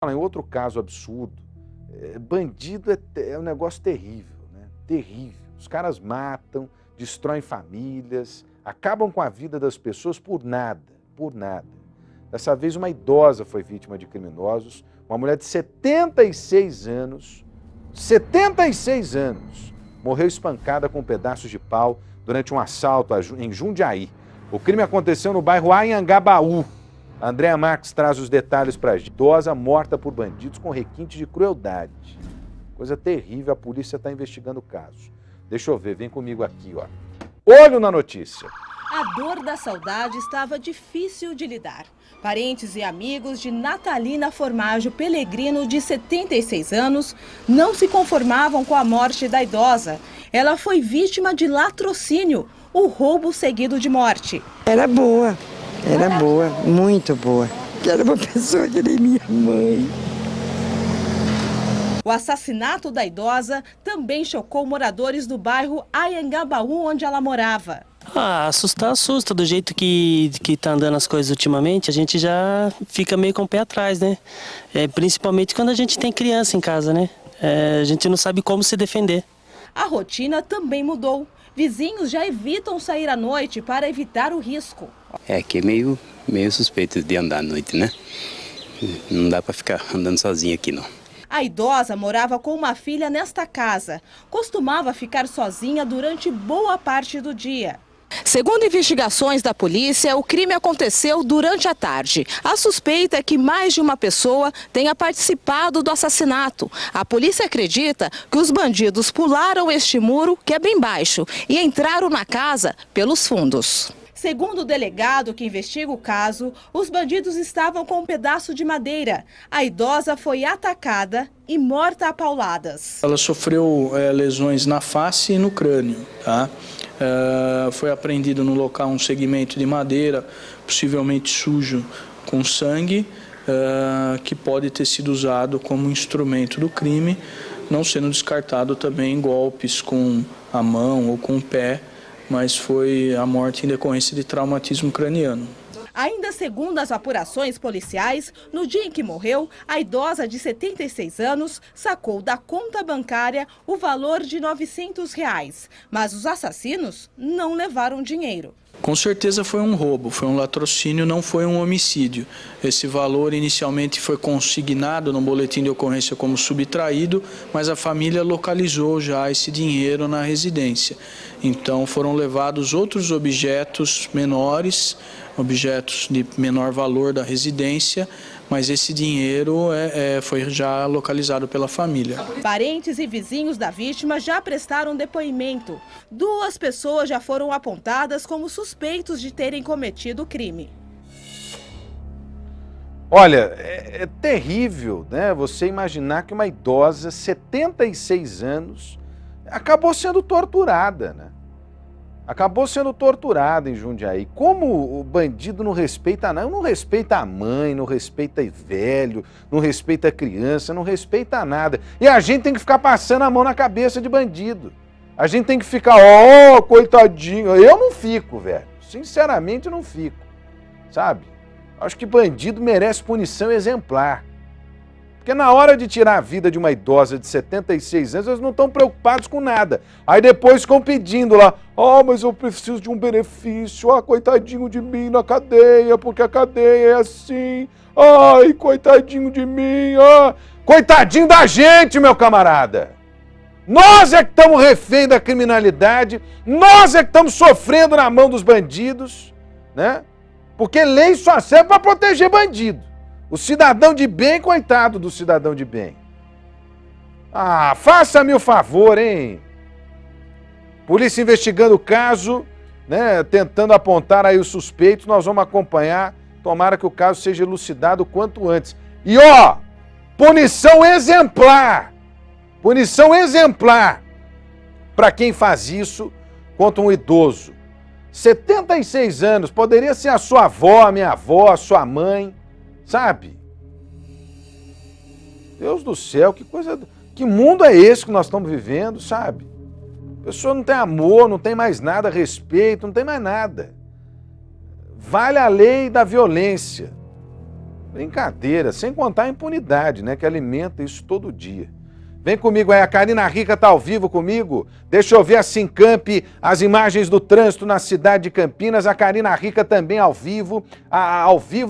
Falar em outro caso absurdo, bandido é um negócio terrível, né? Terrível. Os caras matam, destroem famílias, acabam com a vida das pessoas por nada, por nada. Dessa vez uma idosa foi vítima de criminosos, uma mulher de 76 anos, morreu espancada com pedaços de pau durante um assalto em Jundiaí. O crime aconteceu no bairro Anhangabaú. A Andréa Marques traz os detalhes para a gente. Idosa morta por bandidos com requinte de crueldade. Coisa terrível, a polícia está investigando o caso. Deixa eu ver, vem comigo aqui, ó. Olho na notícia. A dor da saudade estava difícil de lidar. Parentes e amigos de Natalina Formaggio Pellegrino, de 76 anos, não se conformavam com a morte da idosa. Ela foi vítima de latrocínio, o roubo seguido de morte. Era boa, muito boa. Era uma pessoa que nem minha mãe. O assassinato da idosa também chocou moradores do bairro Anhangabaú, onde ela morava. Assusta do jeito que tá andando as coisas ultimamente, a gente já fica meio com o pé atrás, né? Principalmente quando a gente tem criança em casa, né? A gente não sabe como se defender. A rotina também mudou. Vizinhos já evitam sair à noite para evitar o risco. Aqui é meio suspeito de andar à noite, né? Não dá para ficar andando sozinho aqui, não. A idosa morava com uma filha nesta casa. Costumava ficar sozinha durante boa parte do dia. Segundo investigações da polícia, o crime aconteceu durante a tarde. A suspeita é que mais de uma pessoa tenha participado do assassinato. A polícia acredita que os bandidos pularam este muro, que é bem baixo, e entraram na casa pelos fundos. Segundo o delegado que investiga o caso, os bandidos estavam com um pedaço de madeira. A idosa foi atacada e morta a pauladas. Ela sofreu lesões na face e no crânio, tá? Foi apreendido no local um segmento de madeira, possivelmente sujo com sangue, que pode ter sido usado como instrumento do crime, não sendo descartado também golpes com a mão ou com o pé, mas foi a morte em decorrência de traumatismo craniano. Ainda segundo as apurações policiais, no dia em que morreu, a idosa de 76 anos sacou da conta bancária o valor de R$900, mas os assassinos não levaram dinheiro. Com certeza foi um roubo, foi um latrocínio, não foi um homicídio. Esse valor inicialmente foi consignado no boletim de ocorrência como subtraído, mas a família localizou já esse dinheiro na residência. Então foram levados outros objetos menores, objetos de menor valor da residência, mas esse dinheiro foi já localizado pela família. Parentes e vizinhos da vítima já prestaram depoimento. 2 pessoas já foram apontadas como suspeitos de terem cometido o crime. Olha, é terrível, né? Você imaginar que uma idosa, 76 anos, acabou sendo torturada, né? Acabou sendo torturada em Jundiaí. Como o bandido não respeita nada, não respeita a mãe, não respeita velho, não respeita a criança, não respeita nada. E a gente tem que ficar passando a mão na cabeça de bandido. A gente tem que ficar, coitadinho. Eu não fico, velho. Sinceramente, eu não fico. Sabe? Acho que bandido merece punição exemplar. Porque na hora de tirar a vida de uma idosa de 76 anos, eles não estão preocupados com nada. Aí depois ficam pedindo lá, mas eu preciso de um benefício, coitadinho de mim na cadeia, porque a cadeia é assim. Ai, coitadinho de mim, coitadinho da gente, meu camarada. Nós é que estamos refém da criminalidade, nós é que estamos sofrendo na mão dos bandidos, né? Porque lei só serve para proteger bandido. O cidadão de bem, coitado do cidadão de bem. Faça-me o favor, hein? Polícia investigando o caso, né, tentando apontar aí os suspeitos, nós vamos acompanhar, tomara que o caso seja elucidado o quanto antes. E punição exemplar! Punição exemplar para quem faz isso contra um idoso. 76 anos, poderia ser a sua avó, a minha avó, a sua mãe. Sabe? Deus do céu, que mundo é esse que nós estamos vivendo, sabe? A pessoa não tem amor, não tem mais nada, respeito, não tem mais nada. Vale a lei da violência. Brincadeira, sem contar a impunidade, né, que alimenta isso todo dia. Vem comigo aí, a Karina Rica está ao vivo comigo. Deixa eu ver a Sincamp, as imagens do trânsito na cidade de Campinas. A Karina Rica também ao vivo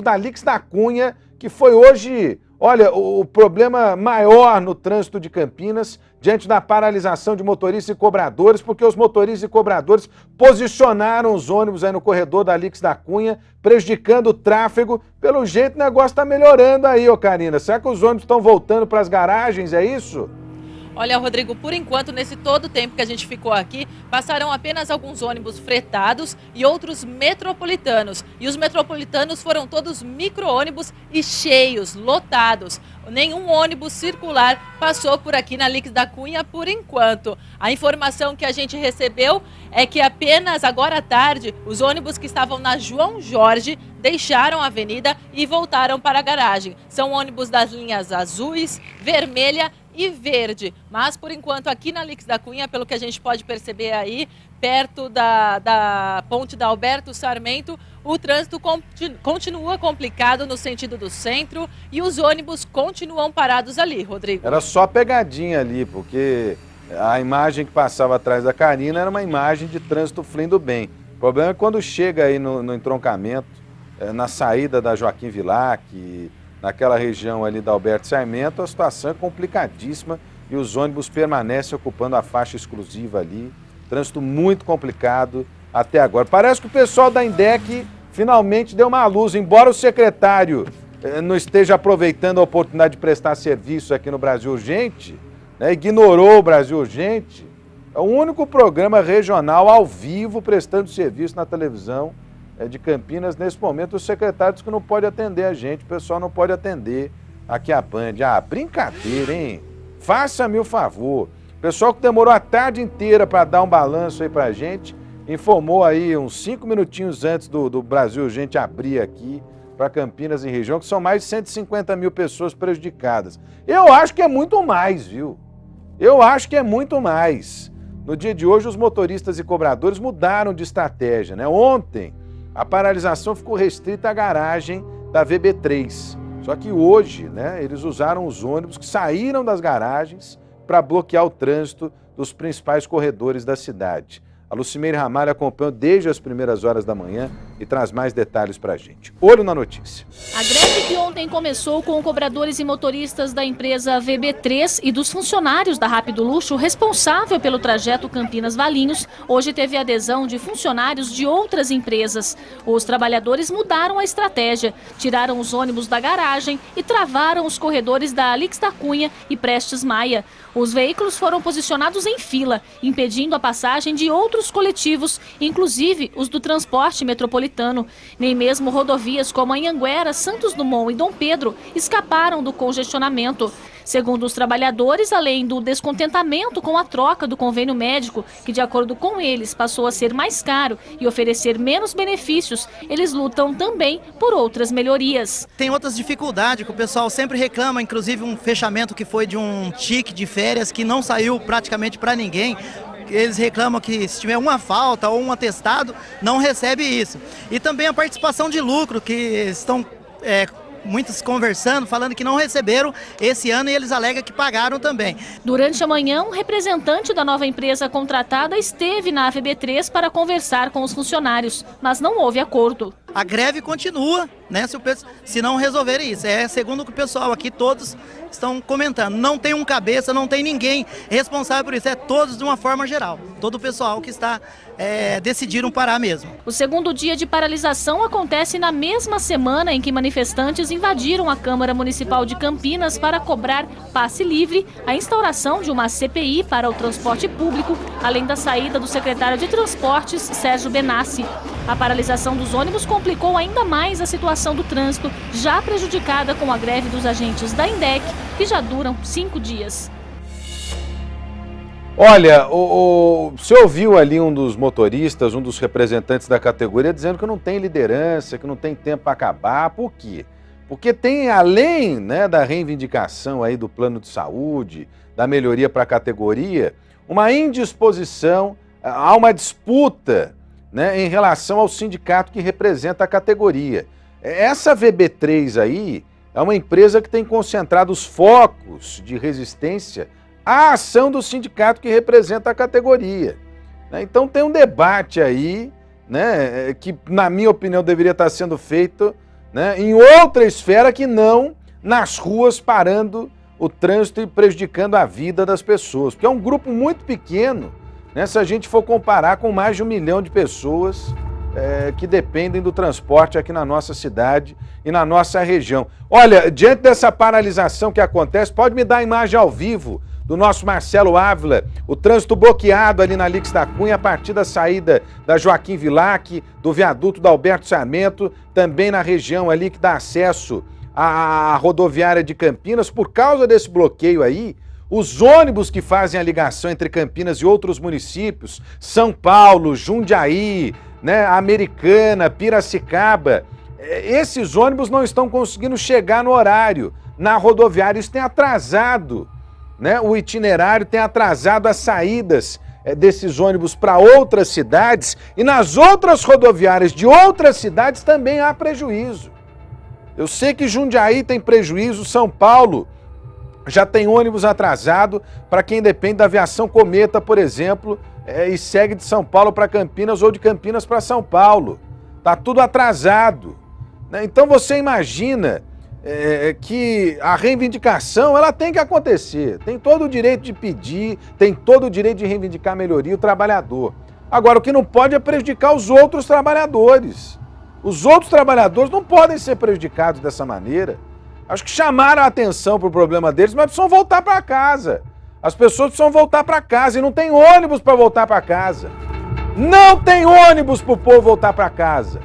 da Lix da Cunha, que foi hoje, olha, o problema maior no trânsito de Campinas, diante da paralisação de motoristas e cobradores, porque os motoristas e cobradores posicionaram os ônibus aí no corredor da Lix da Cunha, prejudicando o tráfego. Pelo jeito o negócio está melhorando aí, ô Karina. Será que os ônibus estão voltando para as garagens, é isso? Olha, Rodrigo, por enquanto, nesse todo o tempo que a gente ficou aqui, passaram apenas alguns ônibus fretados e outros metropolitanos. E os metropolitanos foram todos micro-ônibus e cheios, lotados. Nenhum ônibus circular passou por aqui na Lix da Cunha por enquanto. A informação que a gente recebeu é que apenas agora à tarde, os ônibus que estavam na João Jorge deixaram a avenida e voltaram para a garagem. São ônibus das linhas azuis, vermelha e verde, mas por enquanto aqui na Lix da Cunha, pelo que a gente pode perceber aí, perto da ponte da Alberto Sarmento, o trânsito continua complicado no sentido do centro e os ônibus continuam parados ali, Rodrigo. Era só pegadinha ali, porque a imagem que passava atrás da Karina era uma imagem de trânsito fluindo bem. O problema é quando chega aí no entroncamento, na saída da Joaquim Vilac, naquela região ali da Alberto Sarmento, a situação é complicadíssima e os ônibus permanecem ocupando a faixa exclusiva ali. Trânsito muito complicado até agora. Parece que o pessoal da INDEC finalmente deu uma luz, embora o secretário não esteja aproveitando a oportunidade de prestar serviço aqui no Brasil Urgente, né, ignorou o Brasil Urgente. É o único programa regional ao vivo prestando serviço na televisão de Campinas nesse momento. O secretário disse que não pode atender a gente, o pessoal não pode atender aqui a Band. Ah, brincadeira, hein? Faça-me o favor. O pessoal que demorou a tarde inteira para dar um balanço aí pra gente, informou aí uns 5 minutinhos antes do Brasil Urgente abrir aqui para Campinas e região, que são mais de 150 mil pessoas prejudicadas. Eu acho que é muito mais, viu? Eu acho que é muito mais. No dia de hoje, os motoristas e cobradores mudaram de estratégia, né? Ontem, a paralisação ficou restrita à garagem da VB3. Só que hoje, né, eles usaram os ônibus que saíram das garagens para bloquear o trânsito dos principais corredores da cidade. A Lucimeire Ramalho acompanhou desde as primeiras horas da manhã e traz mais detalhes para a gente. Olho na notícia. A greve que ontem começou com cobradores e motoristas da empresa VB3 e dos funcionários da Rápido Luxo responsável pelo trajeto Campinas-Valinhos, hoje teve adesão de funcionários de outras empresas. Os trabalhadores mudaram a estratégia, tiraram os ônibus da garagem e travaram os corredores da Lix da Cunha e Prestes Maia. Os veículos foram posicionados em fila, impedindo a passagem de outros coletivos, inclusive os do transporte metropolitano. Nem mesmo rodovias como a Anhanguera, Santos Dumont e Dom Pedro escaparam do congestionamento. Segundo os trabalhadores, além do descontentamento com a troca do convênio médico, que de acordo com eles passou a ser mais caro e oferecer menos benefícios, eles lutam também por outras melhorias. Tem outras dificuldades que o pessoal sempre reclama, inclusive um fechamento que foi de um tique de férias que não saiu praticamente para ninguém. Eles reclamam que se tiver uma falta ou um atestado, não recebe isso. E também a participação de lucro, que estão muitos conversando, falando que não receberam esse ano e eles alegam que pagaram também. Durante a manhã, um representante da nova empresa contratada esteve na VB3 para conversar com os funcionários, mas não houve acordo. A greve continua, né, se não resolverem isso. Segundo o que o pessoal aqui, todos estão comentando. Não tem um cabeça, não tem ninguém responsável por isso. É todos de uma forma geral. Todo o pessoal que está decidiram parar mesmo. O segundo dia de paralisação acontece na mesma semana em que manifestantes invadiram a Câmara Municipal de Campinas para cobrar passe livre, a instauração de uma CPI para o transporte público, além da saída do secretário de Transportes, Sérgio Benassi. A paralisação dos ônibus complicou ainda mais a situação do trânsito, já prejudicada com a greve dos agentes da INDEC, que já duram 5 dias. Olha, você ouviu ali um dos motoristas, um dos representantes da categoria, dizendo que não tem liderança, que não tem tempo para acabar. Por quê? Porque tem, além, né, da reivindicação aí do plano de saúde, da melhoria para a categoria, uma indisposição, há uma disputa, né, em relação ao sindicato que representa a categoria. Essa VB3 aí, é uma empresa que tem concentrado os focos de resistência à ação do sindicato que representa a categoria. Então tem um debate aí, né, que na minha opinião deveria estar sendo feito, né, em outra esfera que não nas ruas parando o trânsito e prejudicando a vida das pessoas. Porque é um grupo muito pequeno, né, se a gente for comparar com mais de 1 milhão de pessoas que dependem do transporte aqui na nossa cidade e na nossa região. Olha, diante dessa paralisação que acontece, pode me dar a imagem ao vivo do nosso Marcelo Ávila, o trânsito bloqueado ali na Lix da Cunha, a partir da saída da Joaquim Vilac, do viaduto da Alberto Sarmento, também na região ali que dá acesso à rodoviária de Campinas. Por causa desse bloqueio aí, os ônibus que fazem a ligação entre Campinas e outros municípios, São Paulo, Jundiaí, né, Americana, Piracicaba, esses ônibus não estão conseguindo chegar no horário na rodoviária. Isso tem atrasado, né, o itinerário, tem atrasado as saídas desses ônibus para outras cidades, e nas outras rodoviárias de outras cidades também há prejuízo. Eu sei que Jundiaí tem prejuízo, São Paulo já tem ônibus atrasado para quem depende da aviação Cometa, por exemplo, e segue de São Paulo para Campinas ou de Campinas para São Paulo. Tá tudo atrasado, né? Então você imagina que a reivindicação ela tem que acontecer, tem todo o direito de pedir, tem todo o direito de reivindicar melhoria o trabalhador. Agora, o que não pode é prejudicar os outros trabalhadores. Os outros trabalhadores não podem ser prejudicados dessa maneira. Acho que chamaram a atenção para o problema deles, mas precisam voltar para casa. As pessoas precisam voltar para casa e não tem ônibus para voltar para casa. Não tem ônibus para o povo voltar para casa.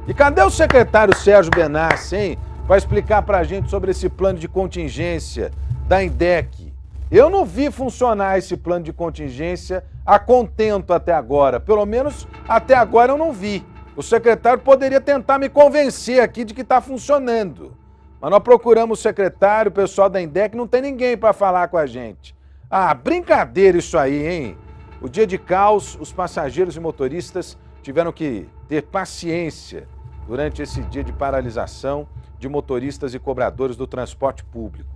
E cadê o secretário Sérgio Benassi, hein? Para explicar para a gente sobre esse plano de contingência da INDEC. Eu não vi funcionar esse plano de contingência a contento até agora. Pelo menos até agora eu não vi. O secretário poderia tentar me convencer aqui de que está funcionando. Mas nós procuramos o secretário, o pessoal da INDEC, não tem ninguém para falar com a gente. Ah, brincadeira isso aí, hein? O dia de caos, os passageiros e motoristas tiveram que ter paciência durante esse dia de paralisação de motoristas e cobradores do transporte público.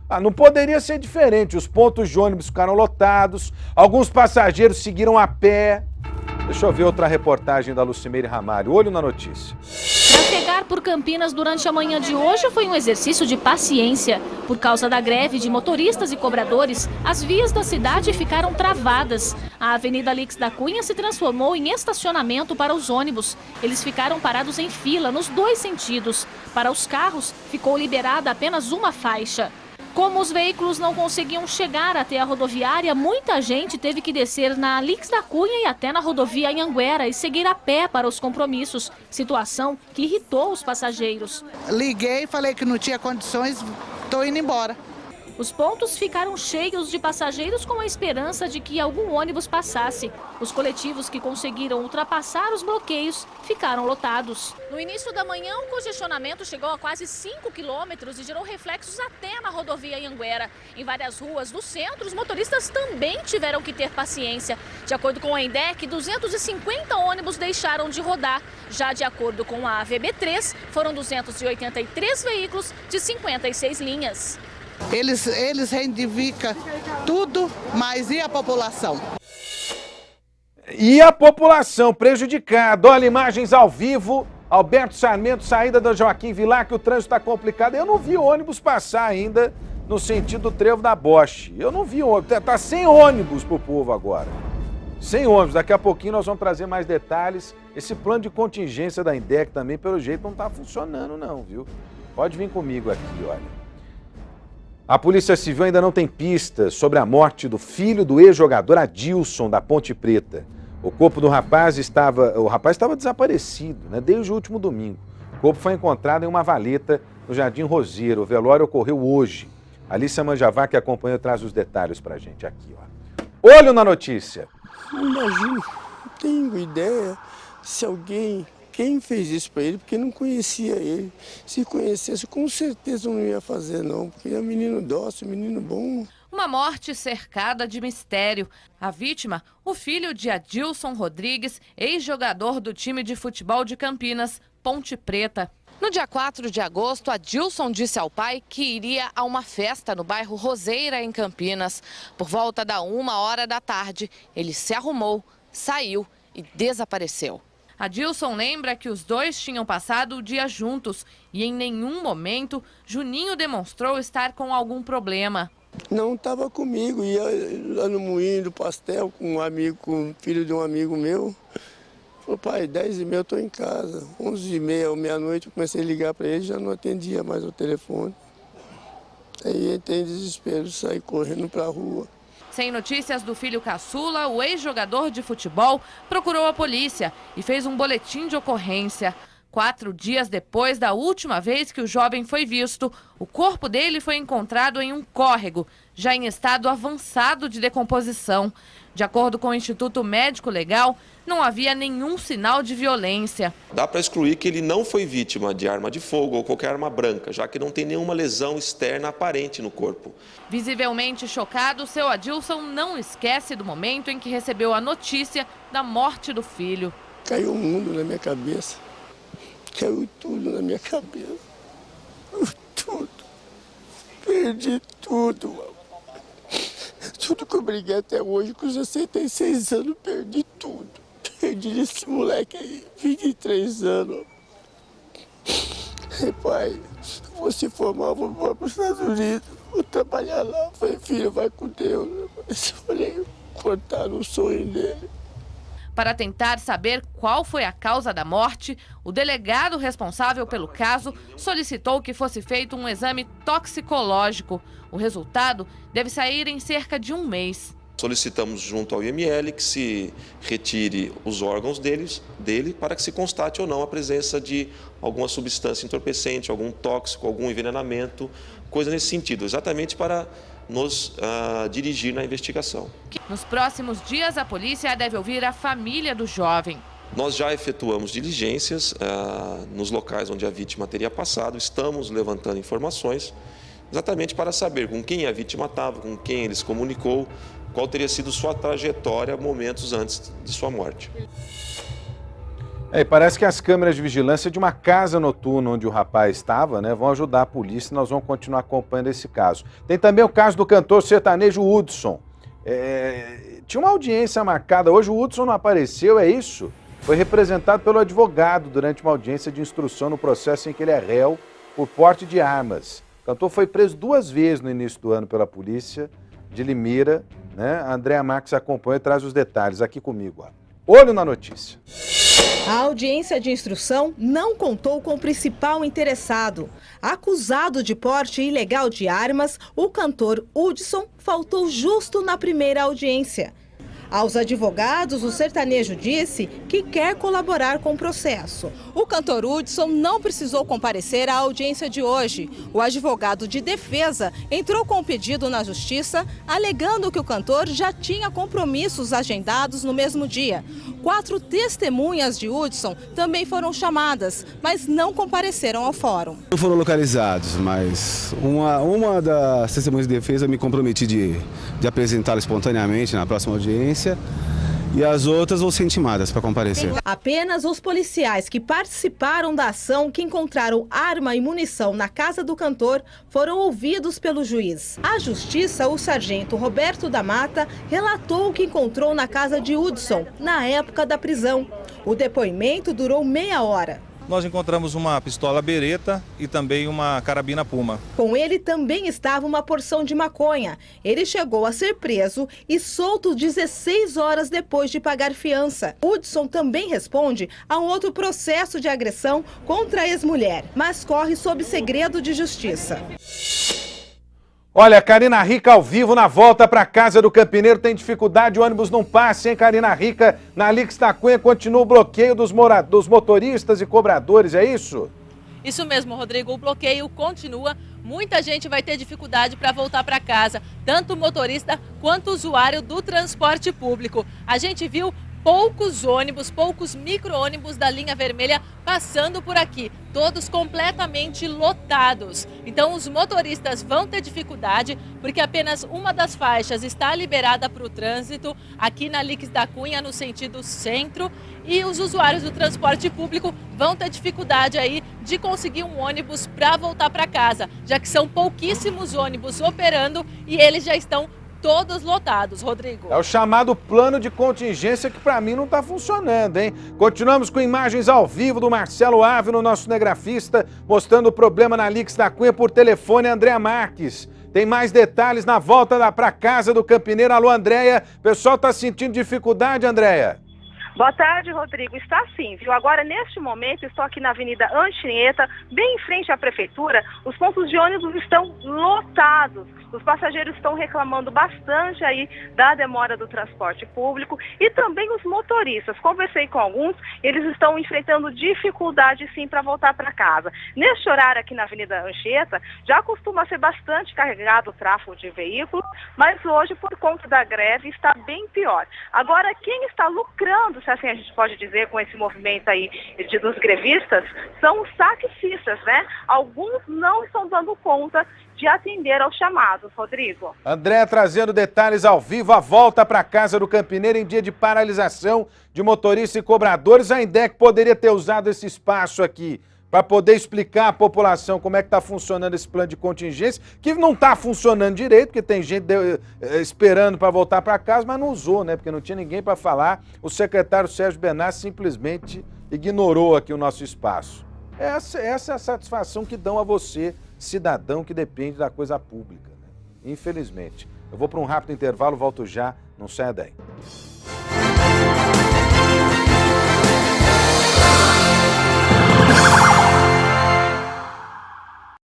Ah, não poderia ser diferente. Os pontos de ônibus ficaram lotados, alguns passageiros seguiram a pé. Deixa eu ver outra reportagem da Lucimeire Ramalho. Olho na notícia. Trafegar por Campinas durante a manhã de hoje foi um exercício de paciência. Por causa da greve de motoristas e cobradores, as vias da cidade ficaram travadas. A Avenida Lix da Cunha se transformou em estacionamento para os ônibus. Eles ficaram parados em fila nos 2 sentidos. Para os carros, ficou liberada apenas uma faixa. Como os veículos não conseguiam chegar até a rodoviária, muita gente teve que descer na Lix da Cunha e até na rodovia Anhanguera e seguir a pé para os compromissos, situação que irritou os passageiros. Liguei, falei que não tinha condições, estou indo embora. Os pontos ficaram cheios de passageiros com a esperança de que algum ônibus passasse. Os coletivos que conseguiram ultrapassar os bloqueios ficaram lotados. No início da manhã, o congestionamento chegou a quase 5 quilômetros e gerou reflexos até na rodovia Anhanguera. Em várias ruas do centro, os motoristas também tiveram que ter paciência. De acordo com a INDEC, 250 ônibus deixaram de rodar. Já de acordo com a VB3, foram 283 veículos de 56 linhas. Eles reivindicam tudo, mas e a população? E a população prejudicada. Olha, imagens ao vivo. Alberto Sarmento, saída da Joaquim Vilac, o trânsito está complicado. Eu não vi ônibus passar ainda no sentido do trevo da Bosch. Eu não vi ônibus. Está sem ônibus pro povo agora. Sem ônibus. Daqui a pouquinho nós vamos trazer mais detalhes. Esse plano de contingência da INDEC também, pelo jeito, não está funcionando não, viu? Pode vir comigo aqui, olha. A Polícia Civil ainda não tem pistas sobre a morte do filho do ex-jogador Adilson, da Ponte Preta. O corpo do rapaz estava desaparecido, né, desde o último domingo. O corpo foi encontrado em uma valeta no Jardim Roseiro. O velório ocorreu hoje. Alícia Manjavá, que acompanhou, traz os detalhes pra gente aqui, ó. Olho na notícia. Imagino, não tenho ideia se alguém... Quem fez isso para ele, porque não conhecia ele. Se conhecesse, com certeza não ia fazer não, porque é um menino dócil, um menino bom. Uma morte cercada de mistério. A vítima, o filho de Adilson Rodrigues, ex-jogador do time de futebol de Campinas, Ponte Preta. No dia 4 de agosto, Adilson disse ao pai que iria a uma festa no bairro Roseira, em Campinas. Por volta da 1h da tarde, ele se arrumou, saiu e desapareceu. Adilson lembra que os dois tinham passado o dia juntos e em nenhum momento Juninho demonstrou estar com algum problema. Não estava comigo, ia lá no moinho do pastel com um amigo, com o filho de um amigo meu. Falou, pai, 10h30 eu estou em casa. 11h30, meia-noite, eu comecei a ligar para ele, já não atendia mais o telefone. Aí entrei em desespero, saí correndo para a rua. Sem notícias do filho caçula, o ex-jogador de futebol procurou a polícia e fez um boletim de ocorrência. 4 dias depois da última vez que o jovem foi visto, o corpo dele foi encontrado em um córrego, já em estado avançado de decomposição. De acordo com o Instituto Médico Legal, não havia nenhum sinal de violência. Dá para excluir que ele não foi vítima de arma de fogo ou qualquer arma branca, já que não tem nenhuma lesão externa aparente no corpo. Visivelmente chocado, seu Adilson não esquece do momento em que recebeu a notícia da morte do filho. Caiu o mundo na minha cabeça. Caiu tudo na minha cabeça. Tudo. Perdi tudo, mano. Tudo que eu briguei até hoje, com os 66 anos, perdi tudo. Perdi esse moleque aí, 23 anos. E pai, vou se formar, vou para os Estados Unidos, vou trabalhar lá. Falei, filho, vai com Deus. Mas eu falei, cortaram o sonho dele. Para tentar saber qual foi a causa da morte, o delegado responsável pelo caso solicitou que fosse feito um exame toxicológico. O resultado deve sair em cerca de 1 mês. Solicitamos junto ao IML que se retire os órgãos dele para que se constate ou não a presença de alguma substância entorpecente, algum tóxico, algum envenenamento, coisa nesse sentido, exatamente para nos dirigir na investigação. Nos próximos dias, a polícia deve ouvir a família do jovem. Nós já efetuamos diligências nos locais onde a vítima teria passado, estamos levantando informações, exatamente para saber com quem a vítima estava, com quem ele se comunicou, qual teria sido sua trajetória momentos antes de sua morte. Parece que as câmeras de vigilância de uma casa noturna onde o rapaz estava, né, vão ajudar a polícia e nós vamos continuar acompanhando esse caso. Tem também o caso do cantor sertanejo Hudson. Tinha uma audiência marcada hoje, o Hudson não apareceu, é isso? Foi representado pelo advogado durante uma audiência de instrução no processo em que ele é réu por porte de armas. O cantor foi preso 2 vezes no início do ano pela polícia de Limeira, né? A Andréa Marques acompanha e traz os detalhes aqui comigo. Olho na notícia. A audiência de instrução não contou com o principal interessado. Acusado de porte ilegal de armas, o cantor Hudson faltou justo na primeira audiência. Aos advogados, o sertanejo disse que quer colaborar com o processo. O cantor Hudson não precisou comparecer à audiência de hoje. O advogado de defesa entrou com o pedido na justiça, alegando que o cantor já tinha compromissos agendados no mesmo dia. 4 testemunhas de Hudson também foram chamadas, mas não compareceram ao fórum. Não foram localizados, mas uma das testemunhas de defesa me comprometi de apresentá-la espontaneamente na próxima audiência. E as outras vão ser intimadas para comparecer. Apenas os policiais que participaram da ação, que encontraram arma e munição na casa do cantor, foram ouvidos pelo juiz. A justiça, o sargento Roberto da Mata, relatou o que encontrou na casa de Hudson, na época da prisão. O depoimento durou meia hora. Nós encontramos uma pistola Beretta e também uma carabina Puma. Com ele também estava uma porção de maconha. Ele chegou a ser preso e solto 16 horas depois de pagar fiança. Hudson também responde a um outro processo de agressão contra a ex-mulher, mas corre sob segredo de justiça. Olha, Karina Rica ao vivo na volta para casa do Campineiro. Tem dificuldade, o ônibus não passa, hein, Karina Rica? Na Alix da Cunha continua o bloqueio dos motoristas e cobradores, é isso? Isso mesmo, Rodrigo. O bloqueio continua. Muita gente vai ter dificuldade para voltar para casa, tanto o motorista quanto o usuário do transporte público. A gente viu poucos ônibus, poucos micro-ônibus da linha vermelha passando por aqui, todos completamente lotados. Então os motoristas vão ter dificuldade porque apenas uma das faixas está liberada para o trânsito aqui na Alix da Cunha, no sentido centro, e os usuários do transporte público vão ter dificuldade aí de conseguir um ônibus para voltar para casa, já que são pouquíssimos ônibus operando e eles já estão todos lotados, Rodrigo. É o chamado plano de contingência que para mim não está funcionando, hein? Continuamos com imagens ao vivo do Marcelo Ávila, nosso cinegrafista, mostrando o problema na Alix da Cunha por telefone, Andréa Marques. Tem mais detalhes na volta para casa do Campineiro. Alô, Andréia. O pessoal está sentindo dificuldade, Andréia? Boa tarde, Rodrigo. Está sim, viu? Agora, neste momento, estou aqui na Avenida Anchieta, bem em frente à Prefeitura. Os pontos de ônibus estão lotados. Os passageiros estão reclamando bastante aí da demora do transporte público e também os motoristas. Conversei com alguns, eles estão enfrentando dificuldade sim para voltar para casa. Neste horário aqui na Avenida Anchieta, já costuma ser bastante carregado o tráfego de veículos, mas hoje, por conta da greve, está bem pior. Agora, quem está lucrando, se assim a gente pode dizer, com esse movimento aí dos grevistas, são os taxistas, né? Alguns não estão dando conta de atender aos chamados, Rodrigo. André trazendo detalhes ao vivo, a volta para casa do Campineiro em dia de paralisação de motoristas e cobradores. A INDEC poderia ter usado esse espaço aqui para poder explicar à população como é que está funcionando esse plano de contingência, que não está funcionando direito, porque tem gente esperando para voltar para casa, mas não usou, né? Porque não tinha ninguém para falar. O secretário Sérgio Benassi simplesmente ignorou aqui o nosso espaço. Essa é a satisfação que dão a você, cidadão que depende da coisa pública, né? Infelizmente. Eu vou para um rápido intervalo, volto já, não saia daí.